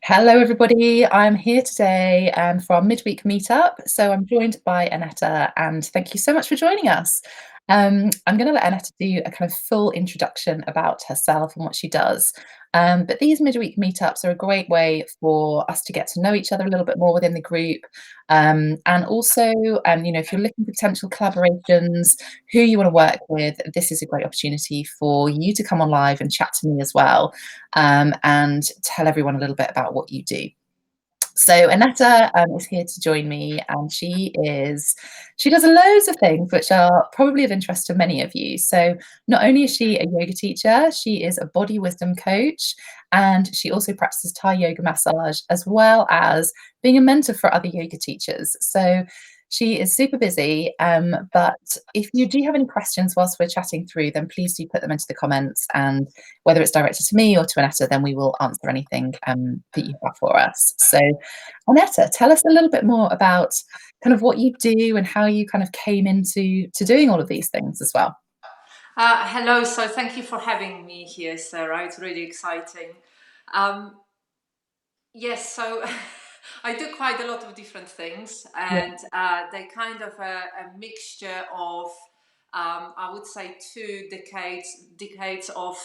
Hello, everybody. I'm here today for our midweek meetup. So I'm joined by Annetta, and thank you so much for joining us. I'm going to let Annetta do a kind of full introduction about herself and what she does. But these midweek meetups are a great way for us to get to know each other a little bit more within the group. And also, if you're looking for potential collaborations, who you want to work with, this is a great opportunity for you to come on live and chat to me as well, and tell everyone a little bit about what you do. So Annetta is here to join me, and she does loads of things which are probably of interest to many of you. So not only is she a yoga teacher, she is a body wisdom coach, and she also practices Thai yoga massage, as well as being a mentor for other yoga teachers. So she is super busy, but if you do have any questions whilst we're chatting through, then please do put them into the comments, and whether it's directed to me or to Annetta, then we will answer anything that you have for us. So Annetta, tell us a little bit more about kind of what you do and how you kind of came into doing all of these things as well. Hello, so thank you for having me here, Sarah. It's really exciting. Um, yes, so I do quite a lot of different things, Yeah. and they're kind of a mixture of, I would say, two decades of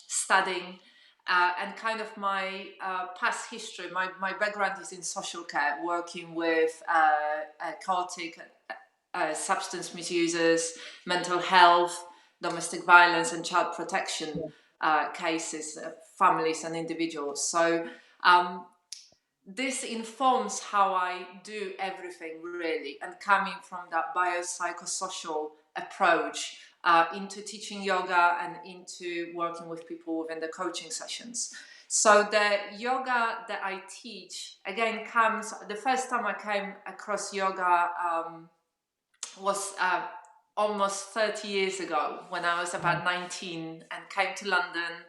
studying. And kind of my past history, my background is in social care, working with chaotic substance misusers, mental health, domestic violence, and child protection cases, families and individuals. So this informs how I do everything really, and coming from that biopsychosocial approach into teaching yoga and into working with people within the coaching sessions. So the yoga that I teach again comes. The first time I came across yoga was almost 30 years ago, when I was about 19 and came to London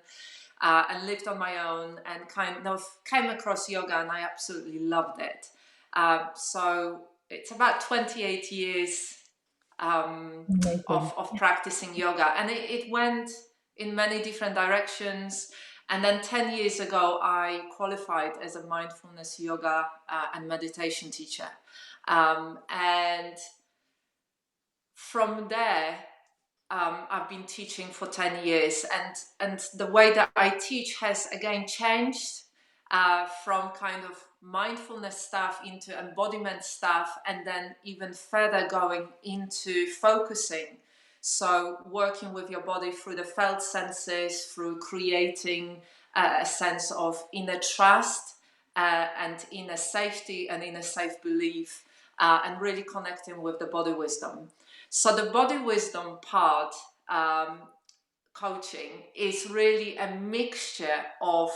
and lived on my own, and kind of came across yoga, and I absolutely loved it. So it's about 28 years Amazing. of practicing yoga, and it went in many different directions. And then 10 years ago, I qualified as a mindfulness yoga and meditation teacher. And from there, I've been teaching for 10 years, and the way that I teach has again changed from kind of mindfulness stuff into embodiment stuff, and then even further going into focusing. So, working with your body through the felt senses, through creating a sense of inner trust and inner safety and inner safe belief, and really connecting with the body wisdom. So the body wisdom part, coaching, is really a mixture of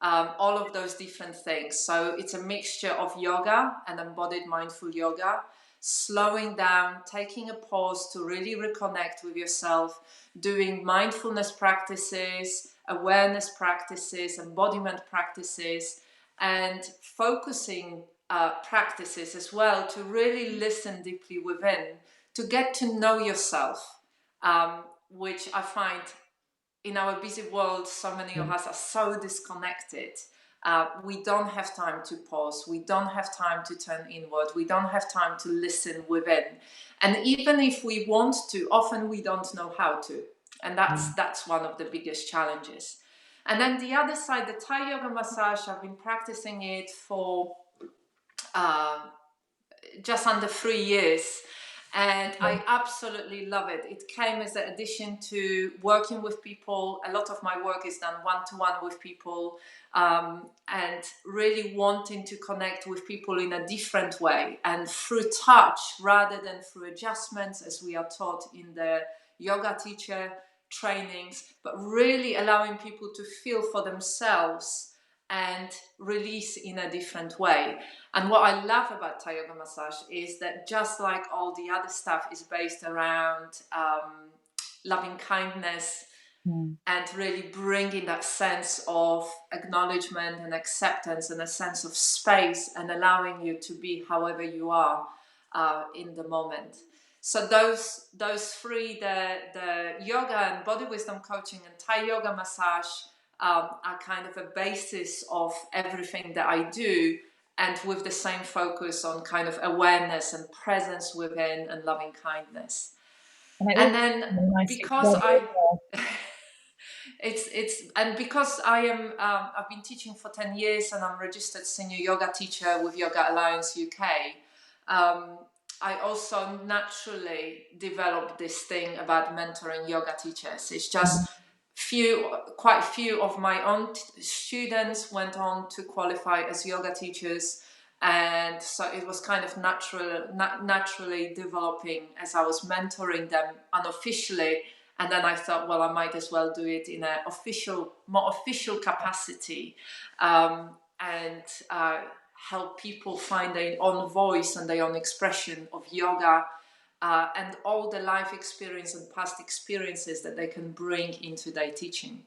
all of those different things. So it's a mixture of yoga and embodied mindful yoga, slowing down, taking a pause to really reconnect with yourself, doing mindfulness practices, awareness practices, embodiment practices, and focusing practices as well, to really listen deeply within, to get to know yourself, which I find in our busy world, so many of us are so disconnected. We don't have time to pause. We don't have time to turn inward. We don't have time to listen within. And even if we want to, often we don't know how to. And that's one of the biggest challenges. And then the other side, the Thai yoga massage, I've been practicing it for uh, just under 3 years. And I absolutely love it. It came as an addition to working with people. A lot of my work is done one-to-one with people, and really wanting to connect with people in a different way and through touch rather than through adjustments, as we are taught in the yoga teacher trainings, but really allowing people to feel for themselves and release in a different way. And what I love about Thai yoga massage is that, just like all the other stuff, is based around loving kindness and really bringing that sense of acknowledgement and acceptance and a sense of space, and allowing you to be however you are in the moment. So those three, the yoga and body wisdom coaching and Thai yoga massage, are kind of a basis of everything that I do, and with the same focus on kind of awareness and presence within and loving kindness. And it And all then really nicely because together as I well. it's and because I am I've been teaching for 10 years and I'm registered senior yoga teacher with Yoga Alliance UK. um, I also naturally developed this thing about mentoring yoga teachers. It's just quite few of my own students went on to qualify as yoga teachers, and so it was kind of naturally developing as I was mentoring them unofficially. And then I thought, well, I might as well do it in a more official capacity, and help people find their own voice and their own expression of yoga, and all the life experience and past experiences that they can bring into their teaching.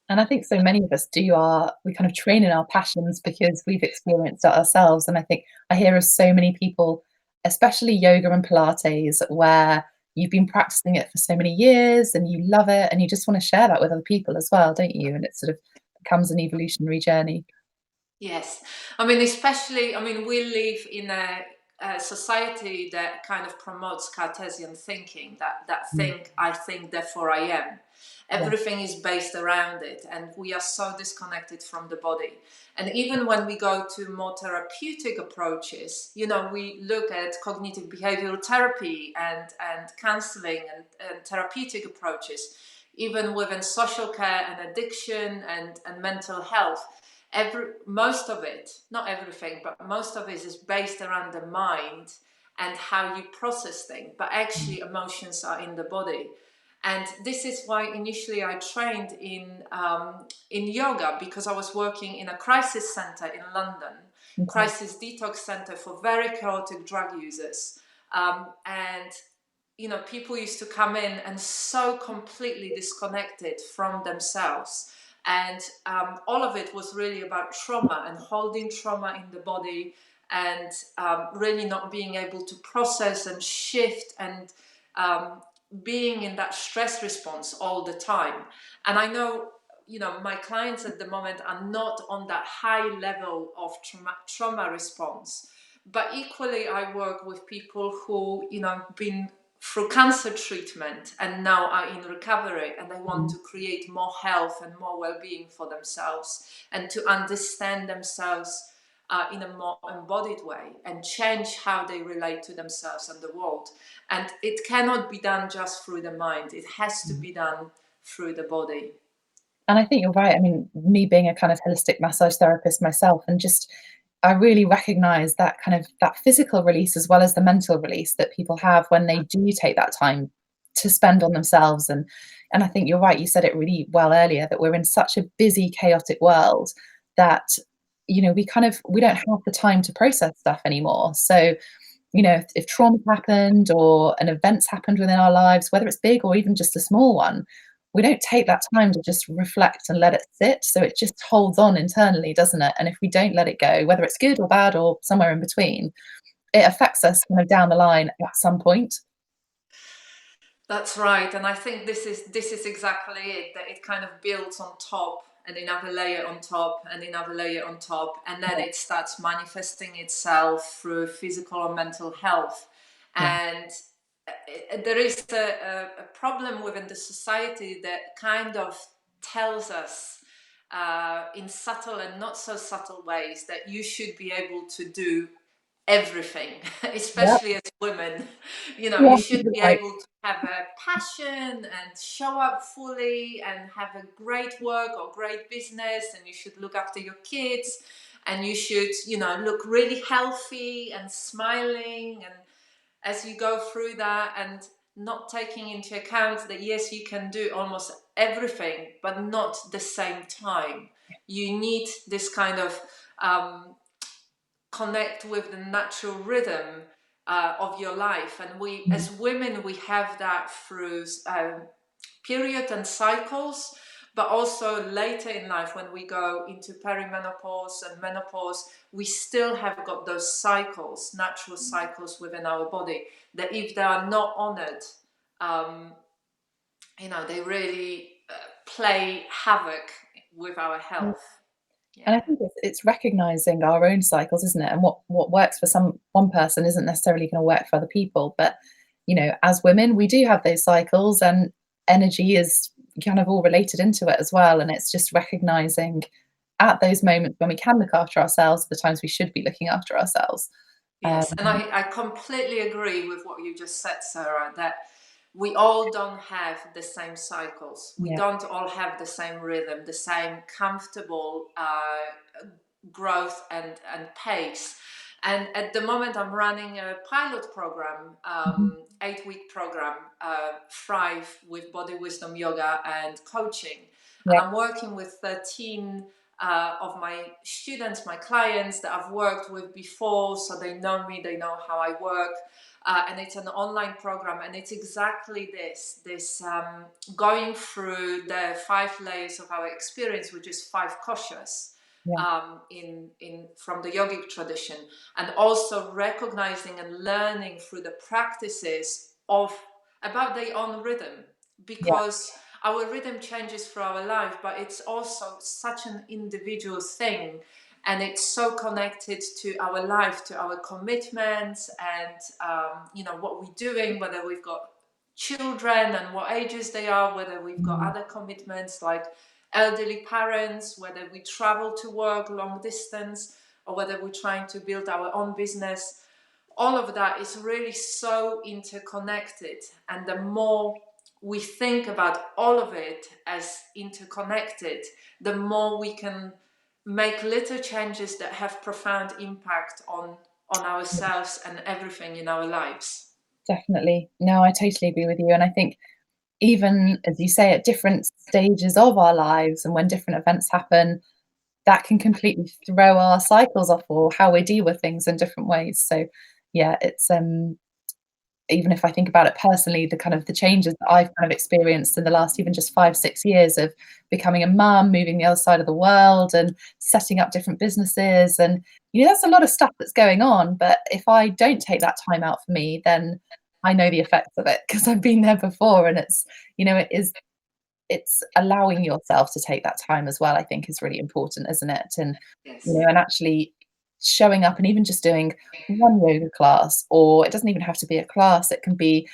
And I think so many of us we kind of train in our passions because we've experienced it ourselves. And I think I hear of so many people, especially yoga and Pilates, where you've been practicing it for so many years and you love it and you just want to share that with other people as well, don't you? And it sort of becomes an evolutionary journey. Yes, I mean, especially, I mean, we live in a society that kind of promotes Cartesian thinking, that Mm. I think, therefore I am. Yeah. Everything is based around it, and we are so disconnected from the body. And even when we go to more therapeutic approaches, we look at cognitive behavioral therapy and counseling and therapeutic approaches, even within social care and addiction and mental health. Most of it, not everything, but most of it is based around the mind and how you process things, but Mm. actually emotions are in the body. And this is why initially I trained in yoga, because I was working in a crisis center in London, Okay. crisis detox center for very chaotic drug users. And people used to come in and so completely disconnected from themselves. And all of it was really about trauma and holding trauma in the body, and really not being able to process and shift, and um, being in that stress response all the time. And I know, my clients at the moment are not on that high level of trauma response. But equally, I work with people who, been through cancer treatment and now are in recovery, and they want Mm. to create more health and more well-being for themselves, and to understand themselves in a more embodied way, and change how they relate to themselves and the world. And it cannot be done just through the mind, it has to Mm. be done through the body. And I think you're right. I mean, me being a kind of holistic massage therapist myself, and just I really recognize that kind of that physical release as well as the mental release that people have when they do take that time to spend on themselves. And I think you're right. You said it really well earlier that we're in such a busy, chaotic world that we don't have the time to process stuff anymore. So if trauma happened or an event's happened within our lives, whether it's big or even just a small one, we don't take that time to just reflect and let it sit. So it just holds on internally, doesn't it? And if we don't let it go, whether it's good or bad or somewhere in between, it affects us kind of down the line at some point. That's right, and I think this is exactly it. That it kind of builds on top, and another layer on top, and another layer on top, and then Yeah, it starts manifesting itself through physical or mental health. yeah, And there is a problem within the society that kind of tells us, in subtle and not so subtle ways, that you should be able to do everything, yeah, especially as women. You yeah, should you're be right. able to have a passion and show up fully and have a great work or great business, and you should look after your kids, and you should, look really healthy and smiling, and as you go through that, and not taking into account that yes, you can do almost everything, but not the same time. You need this kind of connect with the natural rhythm of your life. And we, Mm. as women, we have that through period and cycles, but also later in life when we go into perimenopause and menopause, we still have got those cycles, natural cycles within our body, that if they are not honored, um, they really play havoc with our Mm. health. And I Yeah. think it's recognizing our own cycles, isn't it? And what works for one person isn't necessarily going to work for other people. But as women, we do have those cycles, and energy is kind of all related into it as well. And it's just recognizing at those moments when we can look after ourselves, the times we should be looking after ourselves. Um, Yes, and I completely agree with what you just said, Sarah, that we all don't have the same cycles. We yeah, don't all have the same rhythm, the same comfortable growth and pace. And at the moment, I'm running a pilot program, mhm, 8-week program, Thrive with Body Wisdom Yoga and coaching. And yeah, I'm working with 13 of my students, my clients that I've worked with before, so they know me, they know how I work. And it's an online program, and it's exactly this going through the 5 layers of our experience, which is 5 koshas yeah, in from the yogic tradition, and also recognizing and learning through the practices of about their own rhythm, yeah, because our rhythm changes through our life, but it's also such an individual thing, and it's so connected to our life, to our commitments, and what we're doing, whether we've got children and what ages they are, whether we've got mm, other commitments like elderly parents, whether we travel to work long distance, or whether we're trying to build our own business. All of that is really so interconnected. And the more we think about all of it as interconnected, the more we can make little changes that have profound impact on yeah, ourselves and everything in our lives. definitely. No, I totally agree with you. And I think even as you say, at different stages of our lives and when different events happen, that can completely throw our cycles off or how we deal with things in different ways. So yeah, it's even if I think about it personally, the changes that I've kind of experienced in the last even just 5, 6 years of becoming a mum, moving the other side of the world and setting up different businesses. And that's a lot of stuff that's going on. But if I don't take that time out for me, then I know the effects of it because I've been there before. And it's allowing yourself to take that time as well, I think is really important, isn't it? And Yes. and actually showing up and even just doing one yoga class, or it doesn't even have to be a class, it can be,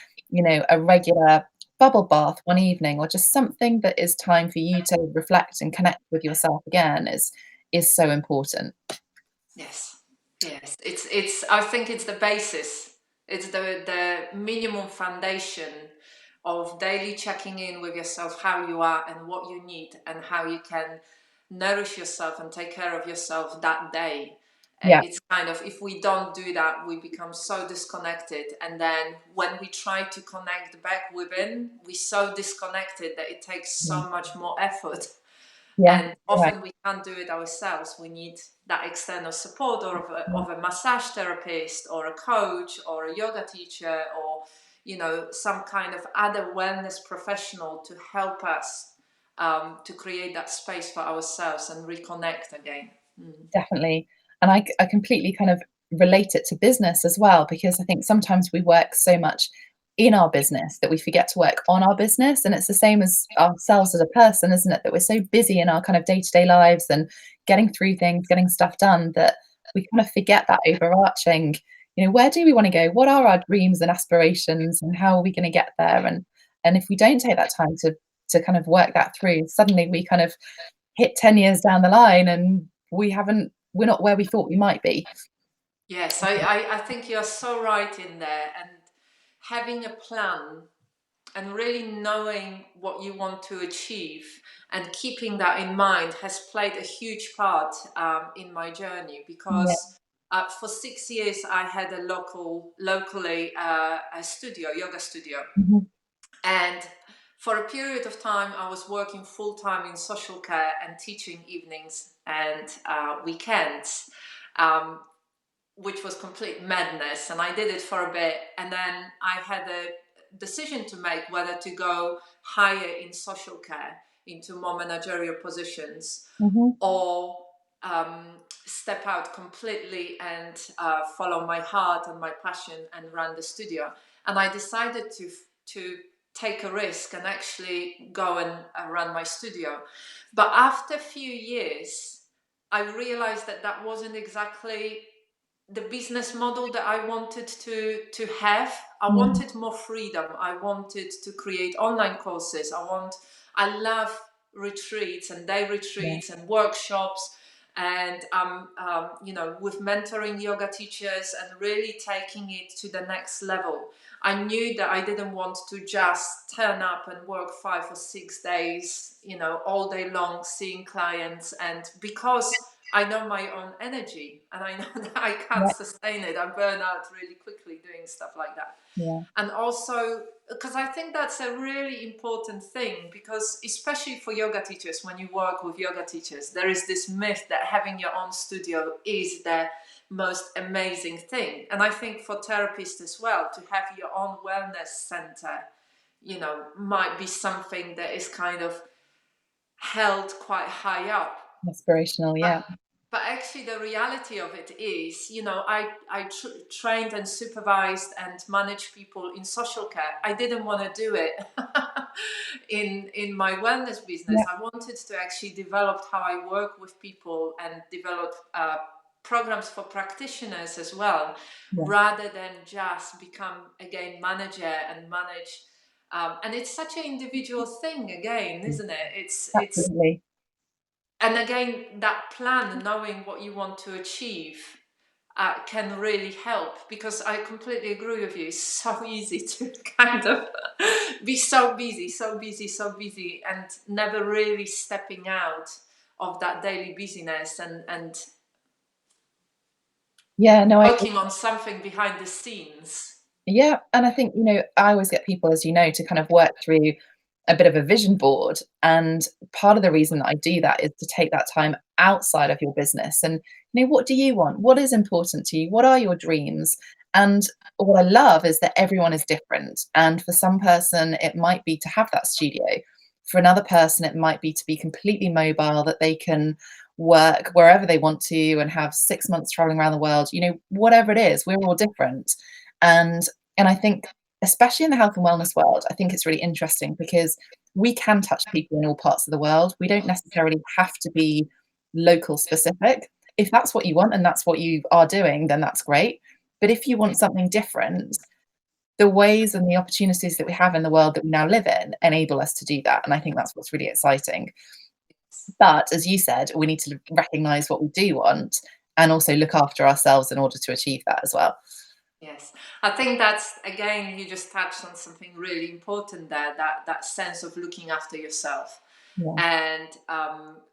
a regular bubble bath one evening, or just something that is time for you to reflect and connect with yourself again is so important. Yes, yes. It's. I think it's the basis. It's the minimum foundation of daily checking in with yourself, how you are and what you need, and how you can nourish yourself and take care of yourself that day. Yeah, It's kind of, if we don't do that, we become so disconnected, and then when we try to connect back within, we're so disconnected that it takes yeah, so much more effort, yeah, and right, often we can't do it ourselves. We need that external support, or yeah, of a massage therapist or a coach or a yoga teacher, or some kind of other wellness professional to help us to create that space for ourselves and reconnect again. Mm. definitely. And I completely kind of relate it to business as well, because I think sometimes we work so much in our business that we forget to work on our business. And it's the same as ourselves as a person, isn't it? That we're so busy in our kind of day-to-day lives and getting through things, getting stuff done, that we kind of forget that overarching, where do we want to go? What are our dreams and aspirations, and how are we going to get there? And if we don't take that time to kind of work that through, suddenly we kind of hit 10 years down the line and we're not where we thought we might be. Yes, I think you're so right in there. And having a plan and really knowing what you want to achieve and keeping that in mind has played a huge part in my journey, Yeah. because for 6 years I had a locally a studio, yoga studio, Mhm. and for a period of time I was working full time in social care and teaching evenings and weekends. Um, which was complete madness. And I did it for a bit. And then I had a decision to make whether to go higher in social care into more managerial positions, Mhm. or step out completely and follow my heart and my passion and run the studio. And I decided to take a risk and actually go and run my studio. But after a few years, I realized that that wasn't exactly the business model that I wanted to have. I Mm, wanted more freedom. I wanted to create online courses. I love retreats and day yeah, retreats and workshops, and with mentoring yoga teachers and really taking it to the next level. I knew that I didn't want to just turn up and work 5 or 6 days, all day long, seeing clients. And because I know my own energy and I know that I can't yeah, sustain it, I burn out really quickly doing stuff like that. yeah. And also, because I think that's a really important thing, because especially for yoga teachers, when you work with yoga teachers, there is this myth that having your own studio is the most amazing thing. And I think for therapists as well, to have your own wellness center, might be something that is kind of held quite high up. Aspirational, But yeah, actually, the reality of it is, I trained and supervised and managed people in social care. I didn't want to do it in my wellness business. yeah, I wanted to actually develop how I work with people and develop programs for practitioners as well, yeah, rather than just become again manager and manage. And it's such an individual thing again, isn't it? It's absolutely. And again, that plan, knowing what you want to achieve, can really help, because I completely agree with you. It's so easy to kind of be so busy, so busy, so busy, and never really stepping out of that daily busyness and Yeah, no, I working on something behind the scenes. yeah, and I think, I always get people, as you know, to kind of work through a bit of a vision board. And part of the reason that I do that is to take that time outside of your business and, what do you want? What is important to you? What are your dreams? And what I love is that everyone is different. And for some person, it might be to have that studio. For another person, it might be to be completely mobile, that they can work wherever they want to and have 6 months traveling around the world. Whatever it is, we're all different. And I think, especially in the health and wellness world, I think it's really interesting because we can touch people in all parts of the world. We don't necessarily have to be local specific. If that's what you want and that's what you are doing, then that's great. But if you want something different, the ways and the opportunities that we have in the world that we now live in enable us to do that. And I think that's what's really exciting. But as you said, we need to recognize what we do want and also look after ourselves in order to achieve that as well. Yes, I think that's, again, you just touched on something really important there, that sense of looking after yourself. Yeah. And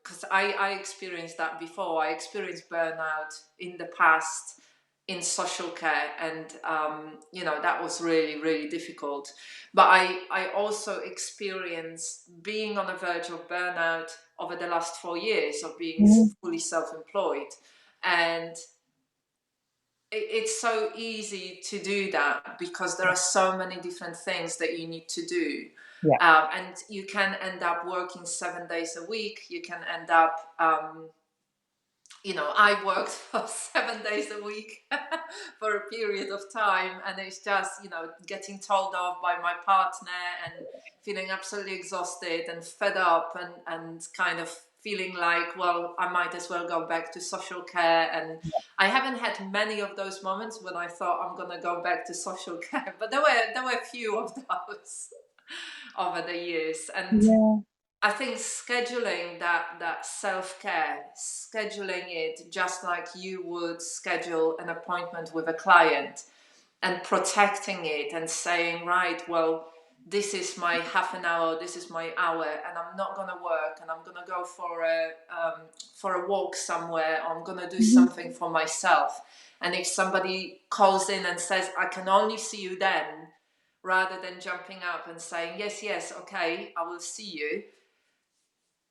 because I experienced that before. I experienced burnout in the past in social care, and that was really, really difficult. But I also experienced being on the verge of burnout over the last 4 years of being Mhm. fully self-employed. And it's so easy to do that because there are so many different things that you need to do. Yeah. And you can end up working 7 days a week. You can end up, I worked for 7 days a week for a period of time. And it's just, getting told off by my partner and feeling absolutely exhausted and fed up, and kind of feeling like, well, I might as well go back to social care. And I haven't had many of those moments when I thought I'm going to go back to social care, but there were a few of those over the years. And Yeah. I think scheduling that self-care, scheduling it just like you would schedule an appointment with a client, and protecting it and saying, right, well, this is my half an hour, this is my hour, and I'm not going to work, and I'm going to go for a walk somewhere, or I'm going to do Mhm. something for myself. And if somebody calls in and says, I can only see you then, rather than jumping up and saying, yes, yes, okay, I will see you,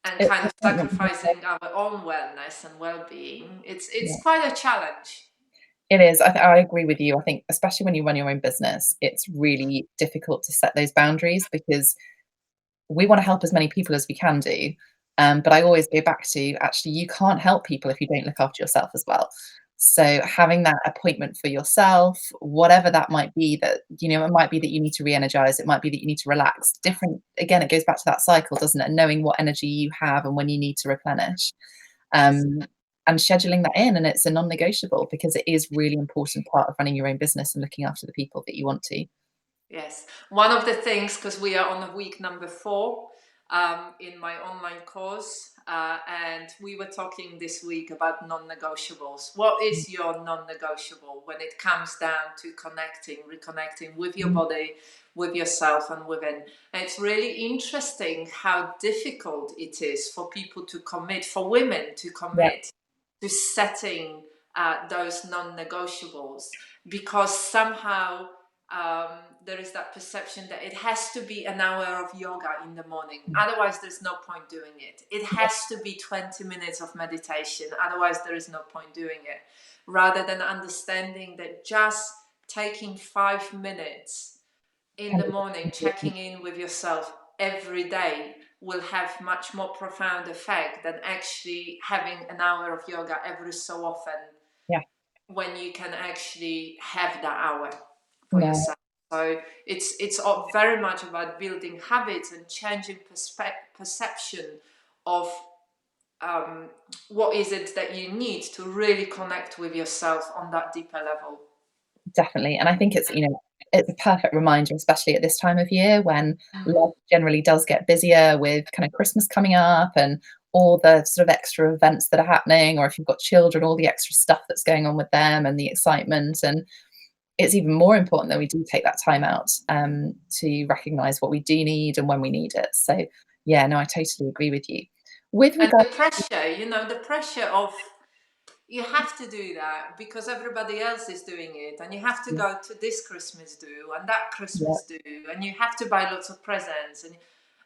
and It's kind an of appointment. sacrificing our own wellness and well-being, it's Yeah. quite a challenge. It is. I agree with you. I think especially when you run your own business, it's really difficult to set those boundaries because we wanna help as many people as we can do. But I always go back to, actually, you can't help people if you don't look after yourself as well. So having that appointment for yourself, whatever that might be, that, it might be that you need to re-energize, it might be that you need to relax. Different, again, it goes back to that cycle, doesn't it? Knowing what energy you have and when you need to replenish. Yes. Um, and scheduling that in, and it's a non-negotiable because it is really important part of running your own business and looking after the people that you want to. Yes. One of the things, because we are on week number 4 in my online course, and we were talking this week about non-negotiables. What is your non-negotiable when it comes down to reconnecting with your Mhm. body, with yourself, and within? And it's really interesting how difficult it is for people to commit, for women to Yeah, commit to setting those non-negotiables, because somehow there is that perception that it has to be an hour of yoga in the morning, otherwise there's no point doing it. It has to be 20 minutes of meditation, otherwise there is no point doing it. Rather than understanding that just taking 5 minutes in can the be morning, important. checking in with yourself every day, will have much more profound effect than actually having an hour of yoga every so often, Yeah, when you can actually have that hour for no, yourself. So it's all very much about building habits and changing perception of what is it that you need to really connect with yourself on that deeper level. definitely. And I think it's a perfect reminder, especially at this time of year when life Mm. generally does get busier with kind of Christmas coming up and all the sort of extra events that are happening, or if you've got children, all the extra stuff that's going on with them and the excitement. And it's even more important that we do take that time out to recognize what we do need and when we need it. So, yeah, no, I totally agree with you. With And regard, the pressure, the pressure of, you have to do that because everybody else is doing it, and you have to yeah, go to this Christmas do and that yeah, Christmas do, and you have to buy lots of presents, and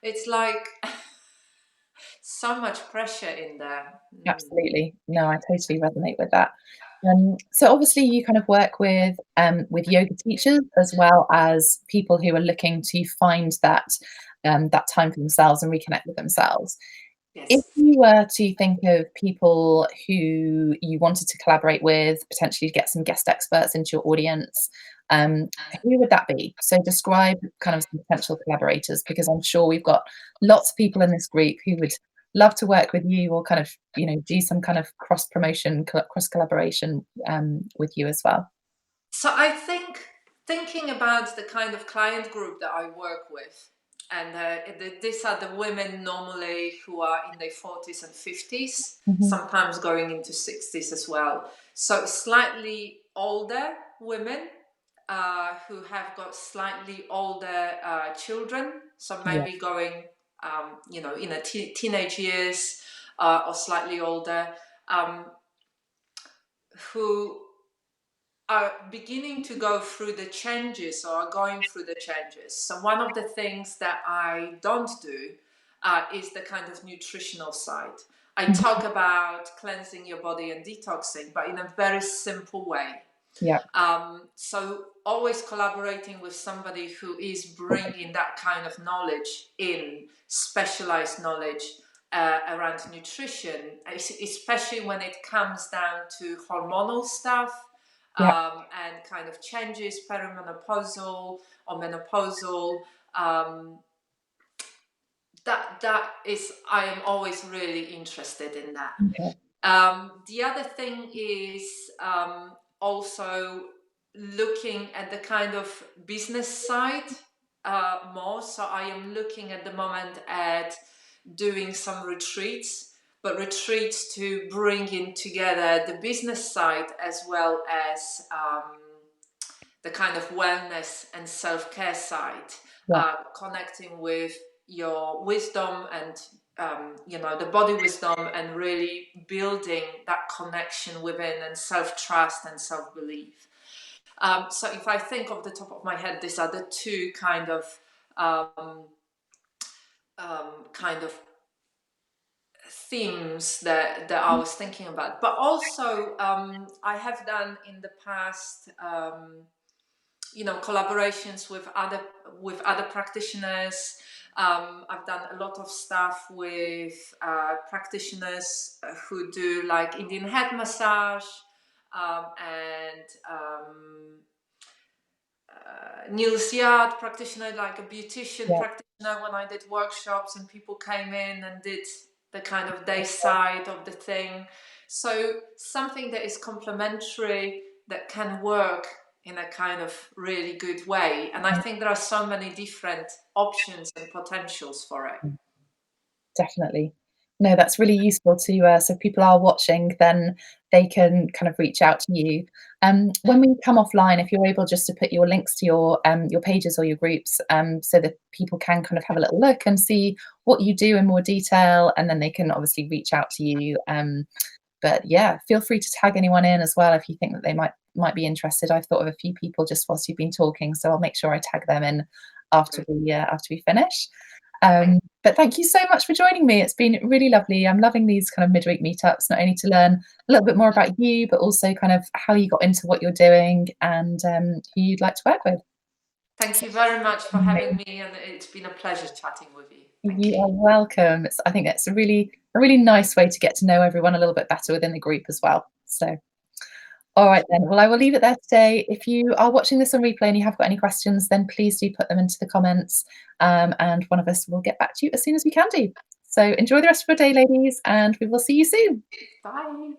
it's like so much pressure in there. Mm. absolutely. No, I totally resonate with that. So obviously you kind of work with yoga teachers as well as people who are looking to find that time for themselves and reconnect with themselves. If Yes. you were to think of people who you wanted to collaborate with, potentially get some guest experts into your audience, who would that be? So describe kind of some potential collaborators, because I'm sure we've got lots of people in this group who would love to work with you or kind of, do some kind of cross promotion, cross collaboration with you as well. So I think, thinking about the kind of client group that I work with, and these are the women normally who are in their 40s and 50s, Mhm. sometimes going into 60s as well. So slightly older women who have got slightly older children, so Yeah. maybe going, in a teenage years or slightly older, um, who are beginning to go through the changes or are going through the changes. So one of the things that I don't do is the kind of nutritional side. I Mhm. talk about cleansing your body and detoxing, but in a very simple way. Yeah. So always collaborating with somebody who is bringing that kind of knowledge in, specialized knowledge around nutrition, especially when it comes down to hormonal stuff, Yeah. and kind of changes, perimenopausal or menopausal. Um, that is, I am always really interested in that. Okay. The other thing is also looking at the kind of business side more. So I am looking at the moment at doing some retreats, but retreats to bring in together the business side as well as the kind of wellness and self-care side, Yeah. connecting with your wisdom and the body wisdom, and really building that connection within, and self-trust and self-belief. So if I think off the top of my head, these are the two um, kind of themes that I was thinking about. But also, I have done in the past, collaborations with other practitioners. I've done a lot of stuff with practitioners who do like Indian head massage, and Neil's Yard practitioner, like a beautician Yeah. practitioner, when I did workshops and people came in and did the kind of day side of the thing. So something that is complementary, that can work in a kind of really good way. And I think there are so many different options and potentials for it. Definitely. No, that's really useful to, so if people are watching, then they can kind of reach out to you. When we come offline, if you're able just to put your links to your pages or your groups, so that people can kind of have a little look and see what you do in more detail, and then they can obviously reach out to you. But yeah, feel free to tag anyone in as well if you think that they might be interested. I've thought of a few people just whilst you've been talking, so I'll make sure I tag them in Good. after we finish. Thank But thank you so much for joining me. It's been really lovely. I'm loving these kind of midweek meetups, not only to learn a little bit more about you, but also kind of how you got into what you're doing and who you'd like to work with. Thank you very much for having me, and it's been a pleasure chatting with you. Thank You you. are welcome. I think it's a really nice way to get to know everyone a little bit better within the group as well. So, all right then. Well, I will leave it there today. If you are watching this on replay and you have got any questions, then please do put them into the comments, and one of us will get back to you as soon as we can do. So enjoy the rest of your day, ladies, and we will see you soon. Bye.